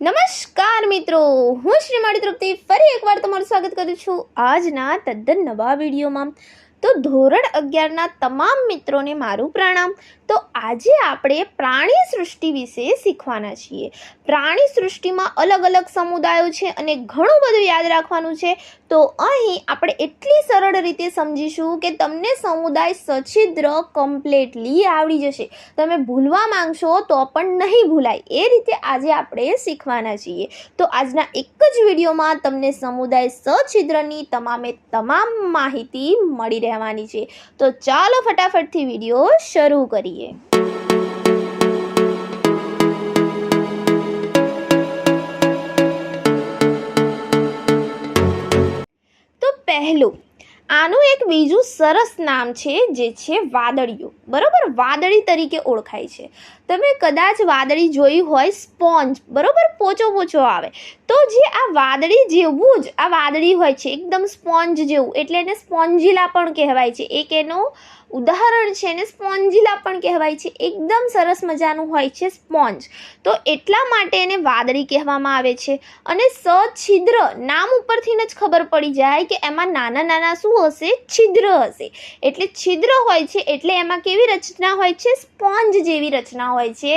નમસ્કાર મિત્રો, હું શ્રીમાળી તરફથી ફરી એકવાર તમારું સ્વાગત કરું છું આજના તદ્દન નવા વિડીયોમાં। તો ધોરણ 11ના તમામ મિત્રોને મારું પ્રણામ। તો આજે આપણે પ્રાણી સૃષ્ટિ વિશે શીખવાના છીએ। પ્રાણી સૃષ્ટિમાં અલગ અલગ સમુદાયો છે અને ઘણું બધું યાદ રાખવાનું છે। તો અહીં આપણે એટલી સરળ રીતે સમજીશું કે તમને સમુદાય સછિદ્ર કમ્પ્લીટલી આવડી જશે। તમે ભૂલવા માંગશો તો પણ નહીં ભૂલાય, એ રીતે આજે આપણે શીખવાના છીએ। તો આજના એક જ વિડીયોમાં તમને સમુદાય સછિદ્રની તમામે તમામ માહિતી મળી રહેવાની છે। તો ચાલો ફટાફટથી વિડીયો શરૂ કરીએ। તો પહેલું, આનું એક બીજું સરસ નામ છે જે છે વાદળિયું। બરોબર, વાદળી તરીકે ઓળખાય છે। તમે કદાચ વાદળી જોઈ હોય, સ્પોન્જ, બરોબર, પોચો પોચો આવે, તો જે આ વાદળી જેવું જ આ વાદળી હોય છે, એકદમ સ્પોન્જ જેવું, એટલે એને સ્પોન્જીલા પણ કહેવાય છે। એક એનું ઉદાહરણ છે, એને સ્પોન્જીલા પણ કહેવાય છે। એકદમ સરસ મજાનું હોય છે સ્પોન્જ, તો એટલા માટે એને વાદળી કહેવામાં આવે છે। અને સછિદ્ર નામ ઉપરથી જ ખબર પડી જાય કે એમાં નાના નાના શું હશે, છિદ્ર હશે। એટલે છિદ્ર હોય છે એટલે એમાં કેવી રચના હોય છે, સ્પોન્જ જેવી રચના હોય છે,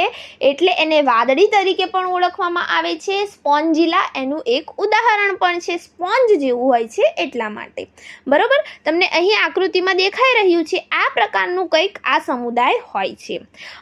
એટલે એને વાદળી તરીકે પણ ઓળખવામાં આવે છે। સ્પોન્જીલા એનું એક ઉદાહરણ પણ છે, સ્પોન્જ જેવું હોય છે એટલા માટે। બરોબર, તમને અહીં આકૃતિમાં દેખાઈ રહ્યું છે, આ પ્રકારનું કંઈક આ સમુદાય હોય છે।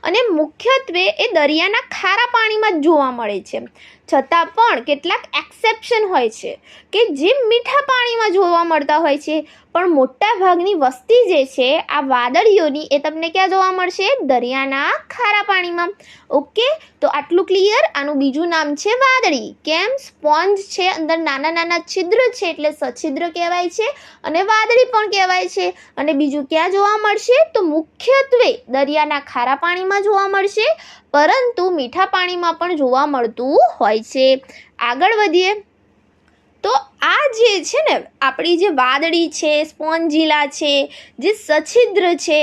અને મુખ્યત્વે એ દરિયાના ખારા પાણીમાં જ જોવા મળે છે, છતાં પણ કેટલાક એક્સેપ્શન હોય છે કે જે મીઠા પાણીમાં જોવા મળતા હોય છે। પણ મોટા ભાગની વસ્તી જે છે આ વાદળીઓની, એ તમને ક્યાં જોવા મળશે, દરિયાના ખારા પાણીમાં। ઓકે, તો આટલું ક્લિયર। આનું બીજું નામ છે વાદળી। કેમ? સ્પોન્જ છે, અંદર નાના નાના છિદ્ર છે એટલે સછિદ્ર કહેવાય છે અને વાદળી પણ કહેવાય છે। અને બીજું ક્યાં જોવા મળશે, તો મુખ્યત્વે દરિયાના ખારા પાણીમાં જોવા મળશે, પરંતુ મીઠા પાણીમાં પણ જોવા મળતું હોય છે। આગળ વધીએ તો આ જે છે ને આપણી જે વાદળી છે, સ્પોન્જીલા છે, જે સછિદ્ર છે,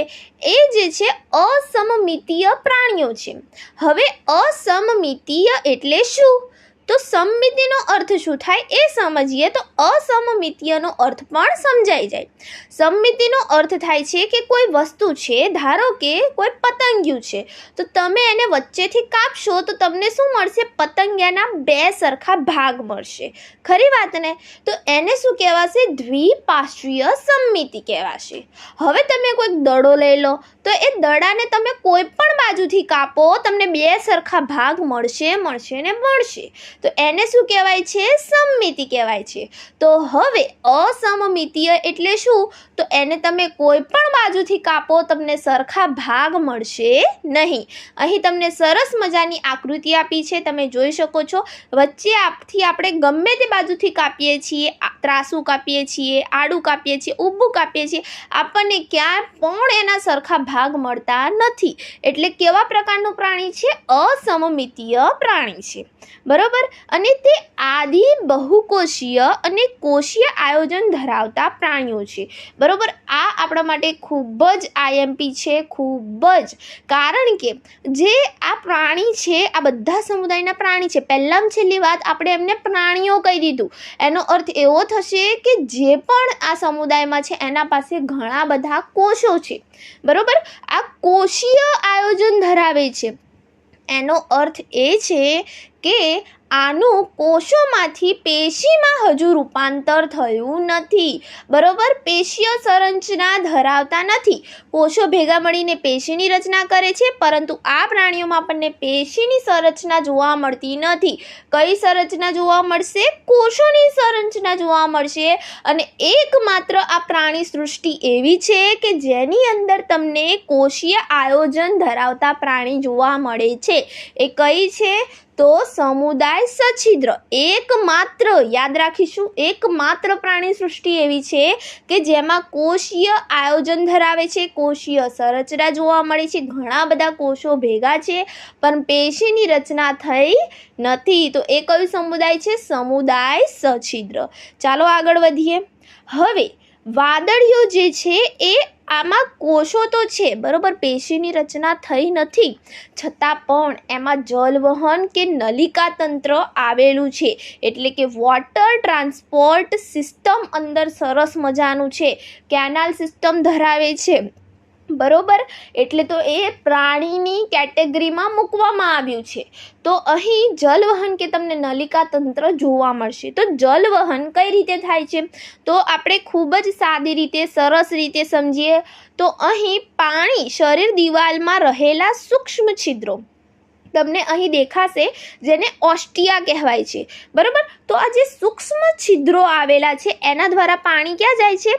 એ જે છે અસમમિતીય પ્રાણીઓ છે। હવે અસમમિતીય એટલે શું, તો સમમિતિનો અર્થ શું થાય એ સમજીએ તો અસમમિતીયનો અર્થ પણ સમજાઈ જાય। સમમિતિનો અર્થ થાય છે કે કોઈ વસ્તુ છે, ધારો કે કોઈ પતંગિયું છે, તો તમે એને વચ્ચેથી કાપશો તો તમને શું મળશે, પતંગિયાના બે સરખા ભાગ મળશે। ખરી વાત ને? તો એને શું કહેવાશે, દ્વિપાર્શ્વીય સમમિતિ કહેવાશે। હવે તમે કોઈક દડો લઈ લો, તો એ દડાને તમે કોઈ પણ બાજુથી કાપો, તમને બે સરખા ભાગ મળશે ને મળશે। તો એને શું કહેવાય છે, સમમિતિ કહેવાય છે। તો હવે અસમમિતીય એટલે શું, તો એને તમે કોઈ પણ બાજુથી કાપો, તમને સરખા ભાગ મળશે નહીં। અહીં તમને સરસ મજાની આકૃતિ આપી છે, તમે જોઈ શકો છો। વચ્ચે આપથી આપણે ગમે તે બાજુથી કાપીએ છીએ, ત્રાસું કાપીએ છીએ, આડું કાપીએ છીએ, ઊભું કાપીએ છીએ, આપણને ક્યાં પણ એના સરખા ભાગ મળતા નથી। એટલે કેવા પ્રકારનું પ્રાણી છે, અસમમિતીય પ્રાણી છે। બરોબર, અને તે આદિ બહુકોષીય અને કોષીય આયોજન ધરાવતા પ્રાણીઓ છે। બરોબર, આ આપણા માટે ખૂબ જ આઈએમપી છે, ખૂબ જ, કારણ કે જે આ પ્રાણી છે, આ બધા સમુદાયના પ્રાણી છે। પહેલાં છેલ્લી વાત આપણે એમને પ્રાણીઓ કહી દીધું, એનો અર્થ એવો થશે કે જે પણ આ સમુદાયમાં છે એના પાસે ઘણા બધા કોષો છે। બરોબર, આ કોષીય આયોજન ધરાવે છે, એનો અર્થ એ છે કે આનું કોષોમાંથી પેશીમાં હજુ રૂપાંતર થયું નથી। બરોબર, પેશીય સંરચના ધરાવતા નથી। કોષો ભેગા મળીને પેશીની રચના કરે છે, પરંતુ આ પ્રાણીઓમાં આપણને પેશીની સંરચના જોવા મળતી નથી। કઈ સંરચના જોવા મળશે, કોષોની સંરચના જોવા મળશે। અને એકમાત્ર આ પ્રાણી સૃષ્ટિ એવી છે કે જેની અંદર તમને કોષીય આયોજન ધરાવતા પ્રાણી જોવા મળે છે। એ કઈ છે, તો સમુદાય સછિદ્ર। એકમાત્ર, યાદ રાખીશું, એકમાત્ર પ્રાણી સૃષ્ટિ એવી છે કે જેમાં કોષીય આયોજન ધરાવે છે, કોષીય સંરચના જોવા મળે છે, ઘણા બધા કોષો ભેગા છે, પણ પેશીની રચના થઈ નથી। તો એ કયું સમુદાય છે, સમુદાય સછિદ્ર। ચાલો આગળ વધીએ। હવે વાદળીઓ જે છે એ આમાં કોષો તો છે, બરોબર, પેશીની રચના થઈ નથી, છતાં પણ એમાં જલવહન કે નલિકા તંત્ર આવેલું છે, એટલે કે વોટર ટ્રાન્સપોર્ટ સિસ્ટમ અંદર સરસ મજાનું છે, કેનાલ સિસ્ટમ ધરાવે છે, બરોબર. એટલે તો એ પ્રાણીની કેટેગરીમાં મૂકવામાં આવ્યું છે. તો અહીં જલવહન કે તમને નલિકા તંત્ર જોવા મળશે. તો જલવહન કઈ રીતે થાય છે, તો આપણે ખૂબ જ સાદી રીતે સરસ રીતે સમજીએ તો અહીં પાણી શરીર દિવાલમાં રહેલા સૂક્ષ્મ છિદ્રો તમને અહીં દેખાશે, જેને ઓસ્ટિયા કહેવાય છે, બરાબર. તો આ જે સૂક્ષ્મ છિદ્રો આવેલા છે એના દ્વારા પાણી ક્યાં જાય છે,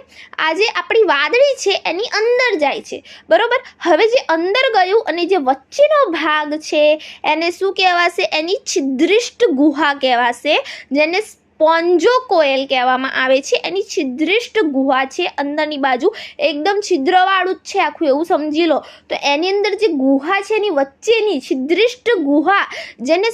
આ જે આપણી વાદળી છે એની અંદર જાય છે, બરાબર. હવે જે અંદર ગયું અને જે વચ્ચેનો ભાગ છે એને શું કહેવાશે, એની છિદ્રિષ્ટ ગુહા કહેવાશે, જેને સ્પોન્જોકોએલ કહેવામાં આવે છે. એની છિદ્રિષ્ટ ગુહા છે, અંદરની બાજુ એકદમ છિદ્રવાળું જ છે આખું, એવું સમજી લો. તો એની અંદર જે ગુહા છે એની વચ્ચેની છિદ્રિષ્ટ ગુહા, જેને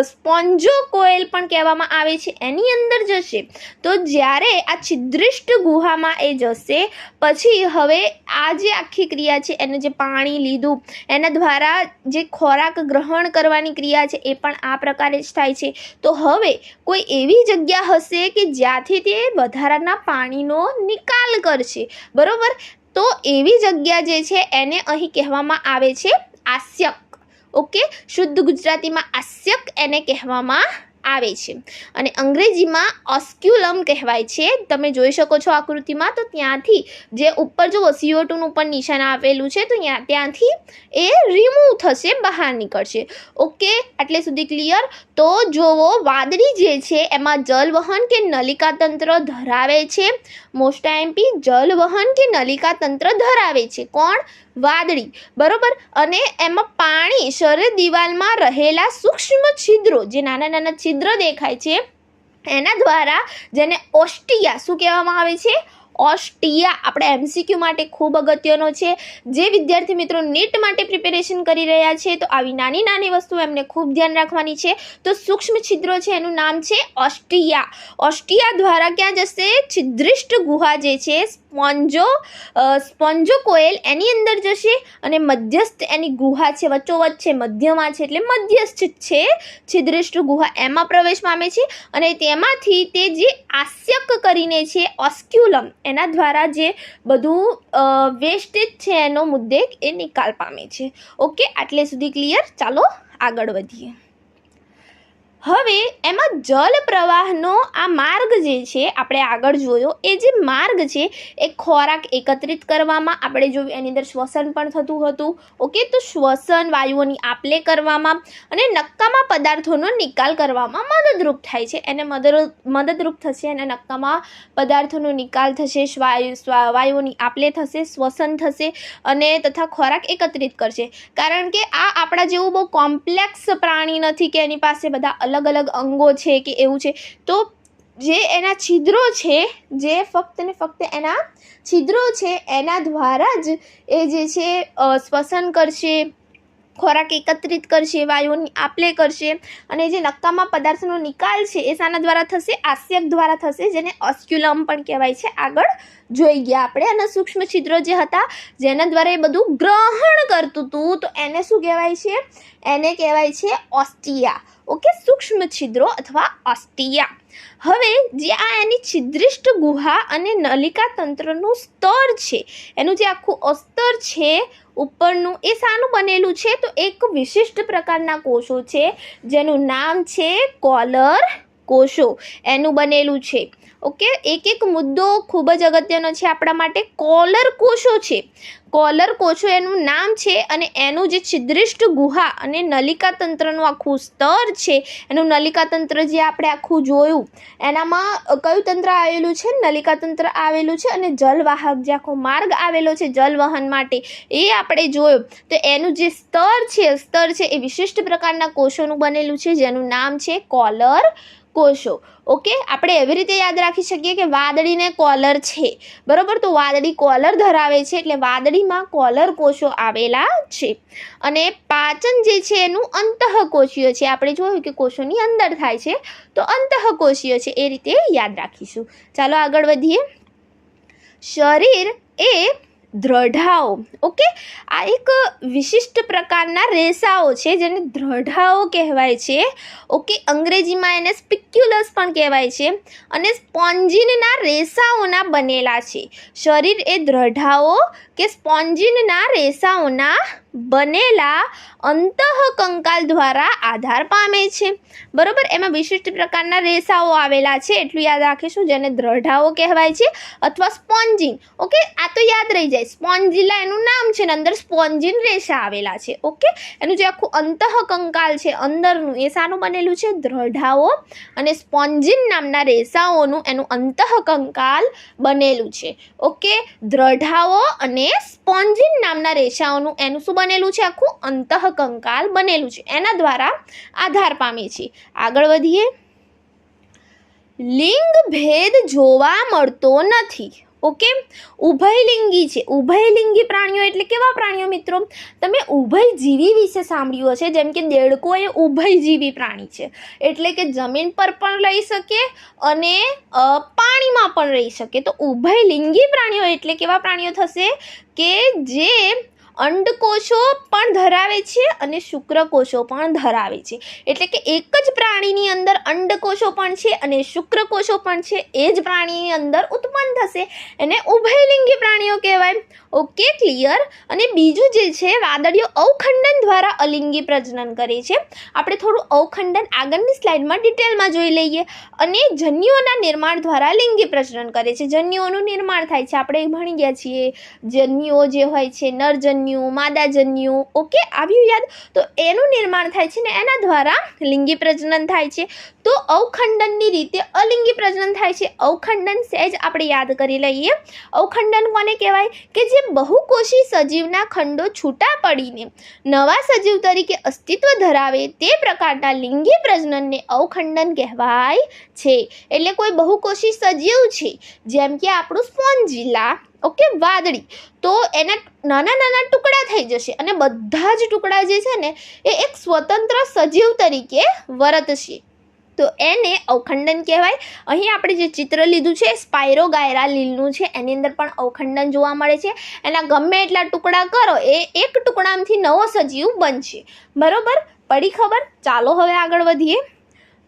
સ્પોન્જોકોએલ પણ કહેવામાં આવે છે, એની અંદર જશે. તો જ્યારે આ છિદ્રિષ્ટ ગુહામાં એ જશે પછી હવે આ જે આખી ક્રિયા છે, એને જે પાણી લીધું એના દ્વારા જે ખોરાક ગ્રહણ કરવાની ક્રિયા છે એ પણ આ પ્રકારે જ થાય છે. તો હવે કોઈ એવી જગ્યા હશે કે જ્યાંથી તે વધારાના પાણીનો નિકાલ કરશે, બરોબર. તો એવી જગ્યા જે છે એને અહીં કહેવામાં આવે છે આસ્યક. ઓકે, શુદ્ધ ગુજરાતીમાં આસ્યક એને કહેવામાં આવે છે અને અંગ્રેજીમાં ઓસ્ક્યુલમ કહેવાય છે. તમે જોઈ શકો છો આકૃતિમાં. તો ત્યાંથી જે ઉપર જો CO2 નું પણ નિશાન આપેલું છે, તો ત્યાંથી એ રિમૂવ થશે, બહાર નીકળશે. ઓકે, આટલે સુધી ક્લિયર. તો જોવો, વાદળી જે છે એમાં જલવહન કે નલિકા તંત્ર ધરાવે છે. મોસ્ટ MP, જલવહન કે નલિકા તંત્ર ધરાવે છે કોણ, વાદળી, બરોબર. અને એમાં પાણી શરીર દિવાલમાં રહેલા સૂક્ષ્મ છિદ્રો, જે નાના નાના છિદ્ર દેખાય છે એના દ્વારા, જેને ઓસ્ટિયા શું કહેવામાં આવે છે, ઓસ્ટિયા. આપણે MCQ માટે ખૂબ અગત્યનો છે. જે વિદ્યાર્થી મિત્રો નીટ માટે પ્રિપેરેશન કરી રહ્યા છે તો આવી નાની નાની વસ્તુ એમને ખૂબ ધ્યાન રાખવાની છે. તો સૂક્ષ્મ છિદ્રો છે એનું નામ છે ઓસ્ટિયા. ઓસ્ટિયા દ્વારા ક્યાં જશે, છિદ્રિષ્ટ ગુહા જે છે સ્પોન્જોકોએલ એની અંદર જશે અને મધ્યસ્થ એની ગુહા છે, વચ્ચોવચ્ચ છે, મધ્યમાં છે, એટલે મધ્યસ્થ છે છિદ્રિષ્ટ ગુહા, એમાં પ્રવેશ પામે છે અને તેમાંથી તે જે આસ્યક કરીને છે ઓસ્ક્યુલમ, એના દ્વારા જે બધું વેસ્ટેજ છે એનો મુદ્દે એ નિકાલ પામે છે. ઓકે, આટલે સુધી ક્લિયર. ચાલો આગળ વધીએ. હવે એમાં જલ પ્રવાહનો આ માર્ગ જે છે આપણે આગળ જોયો, એ જે માર્ગ છે એ ખોરાક એકત્રિત કરવામાં આપણે જોયું, એની અંદર શ્વસન પણ થતું હતું. ઓકે, તો શ્વસન, વાયુઓની આપલે કરવામાં અને નક્કામાં પદાર્થોનો નિકાલ કરવામાં મદદરૂપ થાય છે. એને મદદરૂપ થશે અને નક્કામાં પદાર્થોનો નિકાલ થશે, વાયુઓની આપલે થશે, શ્વસન થશે અને તથા ખોરાક એકત્રિત કરશે. કારણ કે આ આપણા જેવું બહુ કોમ્પ્લેક્સ પ્રાણી નથી કે એની પાસે બધા અલગ અલગ અંગો છે કે એવું છે. તો જે એના છિદ્રો છે, જે ફક્ત ને ફક્ત એના છિદ્રો છે એના દ્વારા જ એ જે છે શ્વસન કરશે, ખોરાક એકત્રિત કરશે, વાયુઓની આપલે કરશે અને જે નક્કામાં પદાર્થનો નિકાલ છે એ શાના દ્વારા થશે, આસ્યક દ્વારા થશે, જેને ઓસ્ક્યુલમ પણ કહેવાય છે. આગળ જોઈ ગયા આપણે. અને સૂક્ષ્મ છિદ્રો જે હતા જેના દ્વારા એ બધું ગ્રહણ કરતું હતું, તો એને શું કહેવાય છે, એને કહેવાય છે ઓસ્ટિયા. ઓકે, સૂક્ષ્મ છિદ્રો અથવા ઓસ્ટિયા. હવે જે આ એની છિદ્રિષ્ટ ગુહા અને નલિકા તંત્રનું સ્તર છે, એનું જે આખું અસ્તર છે ઉપરનું, એ શાનું બનેલું છે, તો એક વિશિષ્ટ પ્રકારના કોષો છે જેનું નામ છે કોલર કોષો, એનું બનેલું છે. ઓકે, એક એક મુદ્દો ખૂબ જ અગત્યનો છે આપણા માટે. કોલર કોષો છે, કોલર કોષો એનું નામ છે અને એનું જે છિદ્રિષ્ટ ગુહા અને નલિકા તંત્રનું આખું સ્તર છે, એનું નલિકા તંત્ર જે આપણે આખું જોયું, એનામાં કયું તંત્ર આવેલું છે, નલિકા તંત્ર આવેલું છે અને જલવાહક જે આખો માર્ગ આવેલો છે જલવહન માટે એ આપણે જોયું. તો એનું જે સ્તર છે એ વિશિષ્ટ પ્રકારના કોષોનું બનેલું છે જેનું નામ છે કોલર કોષો. ઓકે, આપણે એવી રીતે યાદ રાખી શકીએ કે વાદળીને કોલર છે, બરાબર. તો વાદળી કોલર ધરાવે છે એટલે વાદળીમાં કોલર કોષો આવેલા છે. અને પાચન જે છે એનું અંતઃકોષીય છે. આપણે જોયું કે કોષોની અંદર થાય છે તો અંતઃકોષીય છે, એ રીતે યાદ રાખીશું. ચાલો આગળ વધીએ. શરીર એ દ્રઢાઓ, ઓકે, આ એક વિશિષ્ટ પ્રકારના રેસાઓ છે જેને દ્રઢાઓ કહેવાય છે. ઓકે, અંગ્રેજીમાં એને સ્પિક્યુલસ પણ કહેવાય છે અને સ્પોન્જિનના રેસાઓના બનેલા છે. શરીર એ દ્રઢાઓ કે સ્પોન્જિનના રેસાઓના બનેલા અંતઃકંકાલ દ્વારા આધાર પામે છે, બરોબર. એમાં વિશિષ્ટ પ્રકારના રેસાઓ આવેલા છે એટલું યાદ રાખીશું, જેને દ્રઢાઓ કહેવાય છે અથવા સ્પોન્જિન. ઓકે, આ તો યાદ રહી જાય. સ્પોન્જિલા એનું નામ છે ને અંદર સ્પોન્જિન રેસા આવેલા છે. ઓકે, એનું જે આખું અંતઃકંકાલ છે અંદરનું એ શાનું બનેલું છે? દ્રઢાઓ અને સ્પોન્જિન નામના રેસાઓનું એનું અંતઃકંકાલ બનેલું છે. ઓકે, દ્રઢાઓ અને સ્પોન્જિન નામના રેસાઓનું એનું શું બનેલું છે? આખું અંતઃકંકાલ બનેલું છે, એના દ્વારા આધાર પામે છે. આગળ વધીએ. લિંગ ભેદ જોવા મળતો નથી. ઓકે, ઉભયલિંગી છે. ઉભયલિંગી પ્રાણીઓ એટલે કેવા પ્રાણીઓ મિત્રો? તમે ઉભયજીવી વિશે સાંભળ્યું હશે, જેમ કે દેડકો એ ઉભયજીવી પ્રાણી છે, એટલે કે જમીન પર પણ રહી શકે અને પાણીમાં પણ રહી શકે. તો ઉભયલિંગી પ્રાણીઓ એટલે કેવા પ્રાણીઓ થશે? કે જે અંડકોષો પણ ધરાવે છે અને શુક્રકોષો પણ ધરાવે છે. એટલે કે એક જ પ્રાણીની અંદર અંડકોષો પણ છે અને શુક્રકોષો પણ છે, એ જ પ્રાણીની અંદર ઉત્પન્ન થશે, એને ઉભયલિંગી પ્રાણીઓ કહેવાય. Okay, clear. અને બીજું જે છે, વાદળીઓ અવખંડન દ્વારા અલિંગી પ્રજનન કરે છે. આપણે થોડું અવખંડન આગળની સ્લાઇડમાં ડિટેલમાં જોઈ લઈએ. અને જન્યુઓના નિર્માણ દ્વારા લિંગી પ્રજનન કરે છે. જન્યુઓનું નિર્માણ થાય છે, આપણે ભણી ગયા છીએ. જન્યુઓ જે હોય છે, નરજન્યુ, માદાજન્યુ. ઓકે, આવ્યું યાદ? તો એનું નિર્માણ થાય છે ને એના દ્વારા લિંગી પ્રજનન થાય છે. તો અવખંડનની રીતે અલિંગી પ્રજનન થાય છે. અવખંડન સહેજ આપણે યાદ કરી લઈએ. અવખંડન કોને કહેવાય? કે જે બહુકોષી સજીવના ખંડો છૂટા પડીને નવા સજીવ તરીકે અસ્તિત્વ ધરાવે તે પ્રકારના લિંગી પ્રજનનને અવખંડન કહેવાય છે. એટલે કોઈ બહુકોષી સજીવ છે, જેમ કે આપણું સ્પોન્જિલા, ઓકે, વાદળી, તો એના નાના નાના ટુકડા થઈ જશે અને બધા જ ટુકડા જે છે ને એ એક સ્વતંત્ર સજીવ તરીકે વર્તશે. તો એને અવખંડન કહેવાય. અહીં આપણે જે ચિત્ર લીધું છે સ્પાયરોગાયરા લીલનું છે, એની અંદર પણ અવખંડન જોવા મળે છે. એના ગમે એટલા ટુકડા કરો એ એક ટુકડામાંથી નવો સજીવ બનશે, બરોબર. પડી ખબર? ચાલો હવે આગળ વધીએ.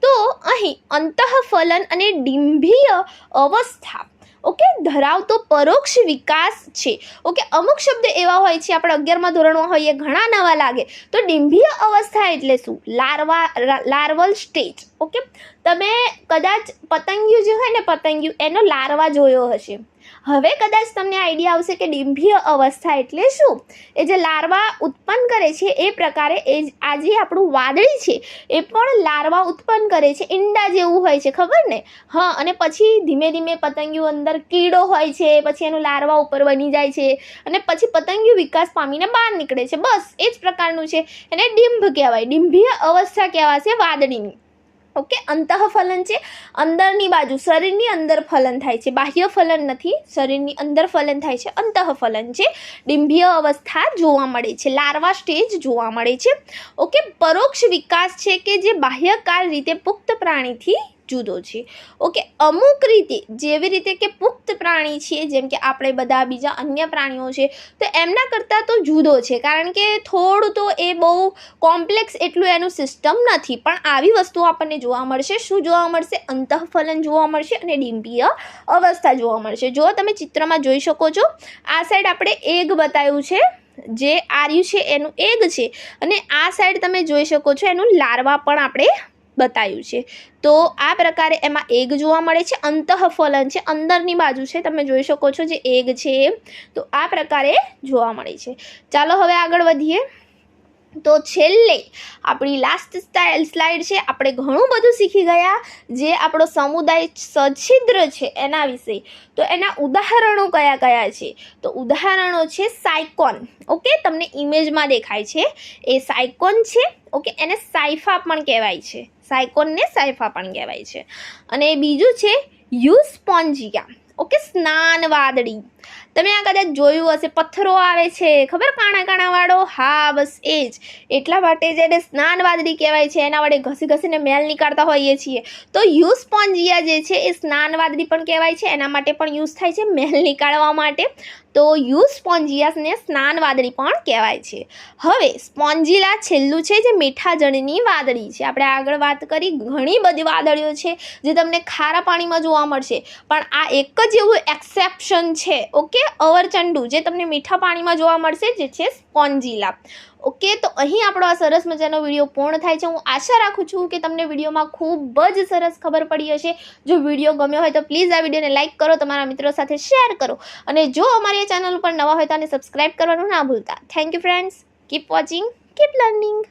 તો અહીં અંતઃફલન અને ડિંભીય અવસ્થા, ઓકે, ધરાવતો પરોક્ષ વિકાસ છે. ઓકે, અમુક શબ્દ એવા હોય છે, આપણે 11મા ધોરણમાં હોઈએ, ઘણા નવા લાગે. તો ડિંભીય અવસ્થા એટલે શું? Larval stage. ઓકે, તમે કદાચ પતંગિયું જે હોય ને, પતંગિયું એનો લાર્વા જોયો હશે. હવે કદાચ તમને આઈડિયા આવશે કે ડિંભીય અવસ્થા એટલે શું. એ જે લાર્વા ઉત્પન્ન કરે છે એ પ્રકારે આ જે આપણું વાદળી છે એ પણ લાર્વા ઉત્પન્ન કરે છે. ઈંડા જેવું હોય છે, ખબર ને? હા, અને પછી ધીમે ધીમે પતંગિયું અંદર કીડો હોય છે, પછી એનું લાર્વા ઉપર બની જાય છે અને પછી પતંગિયું વિકાસ પામીને બહાર નીકળે છે. બસ એ જ પ્રકારનું છે, એને ડિંભ કહેવાય. ડિંભીય અવસ્થા કહેવાશે વાદળીની. ઓકે, અંતઃફલન છે, અંદરની બાજુ શરીરની અંદર ફલન થાય છે, બાહ્ય ફલન નથી, શરીરની અંદર ફલન થાય છે, અંતઃફલન છે. ડિંભીય અવસ્થા જોવા મળે છે, લાર્વા સ્ટેજ જોવા મળે છે. ઓકે, પરોક્ષ વિકાસ છે કે જે બાહ્યકાર રીતે પુખ્ત પ્રાણીથી જુદો છે. ઓકે, અમુક રીતે, જેવી રીતે કે પુખ્ત પ્રાણી છે, જેમ કે આપણે બધા બીજા અન્ય પ્રાણીઓ છે, તો એમના કરતાં તો જુદો છે, કારણ કે થોડું તો એ બહુ કોમ્પ્લેક્સ એટલું એનું સિસ્ટમ નથી. પણ આવી વસ્તુઓ આપણને જોવા મળશે. શું જોવા મળશે? અંતઃફલન જોવા મળશે અને ડિંભીય અવસ્થા જોવા મળશે. જો તમે ચિત્રમાં જોઈ શકો છો, આ સાઈડ આપણે એગ બતાવ્યું છે, જે આર્યું છે એનું એગ છે, અને આ સાઈડ તમે જોઈ શકો છો એનું લાર્વા પણ આપણે બતાવ્યું છે. તો આ પ્રકારે એમાં એગ જોવા મળે છે, અંતઃફલન છે, અંદરની બાજુ છે, તમે જોઈ શકો છો જે એગ છે. તો આ પ્રકારે જોવા મળે છે. ચાલો હવે આગળ વધીએ. તો છેલ્લે આપણી લાસ્ટ સ્લાઇડ છે. આપણે ઘણું બધું શીખી ગયા જે આપણો સમુદાય સછિદ્ર છે એના વિશે. તો એના ઉદાહરણો કયા કયા છે? તો ઉદાહરણો છે સાયકોન. ઓકે, તમને ઇમેજમાં દેખાય છે એ સાયકોન છે. ઓકે, એને સાયફા પણ કહેવાય છે. સાયકોનને સાયફા પણ કહેવાય છે. અને બીજું છે યુસ્પોન્જિયા. ઓકે, સ્નાન વાદળી. તમે આ કદાચ જોયું હશે, પથ્થરો આવે છે ખબર, કાણા કાણા વાળો. હા, બસ એ જ. એટલા માટે જ એને સ્નાન વાદળી કહેવાય છે. એના વડે ઘસી ઘસીને મેલ નીકાળતા હોઈએ છીએ. તો યુસ્પોન્જિયા જે છે એ સ્નાન વાદળી પણ કહેવાય છે. એના માટે પણ યુઝ થાય છે, મેલ નીકાળવા માટે. તો યુસ્પોન્જિયાને સ્નાન વાદળી પણ કહેવાય છે. હવે સ્પોન્જિલા છેલ્લું છે જે મીઠા જળની વાદળી છે. આપણે આગળ વાત કરી ઘણી બધી વાદળીઓ છે જે તમને ખારા પાણીમાં જોવા મળશે, પણ આ એક જ એવું એક્સેપ્શન છે. ઓકે, અવરચંડુ જે તમને મીઠા પાણીમાં જોવા મળશે, જે છે સ્પોન્જિલા. ઓકે, તો અહીં આપણો આ સરસ મજાનો વિડીયો પૂર્ણ થાય છે. હું આશા રાખું છું કે તમને વિડીયોમાં ખૂબ જ સરસ ખબર પડી હશે. જો વિડીયો ગમ્યો હોય તો પ્લીઝ આ વિડીયોને લાઇક કરો, તમારા મિત્રો સાથે શેર કરો, અને જો અમારી ચેનલ ઉપર નવા હોય તો આને સબસ્ક્રાઇબ કરવાનું ના ભૂલતા. Thank you friends. Keep watching, keep learning.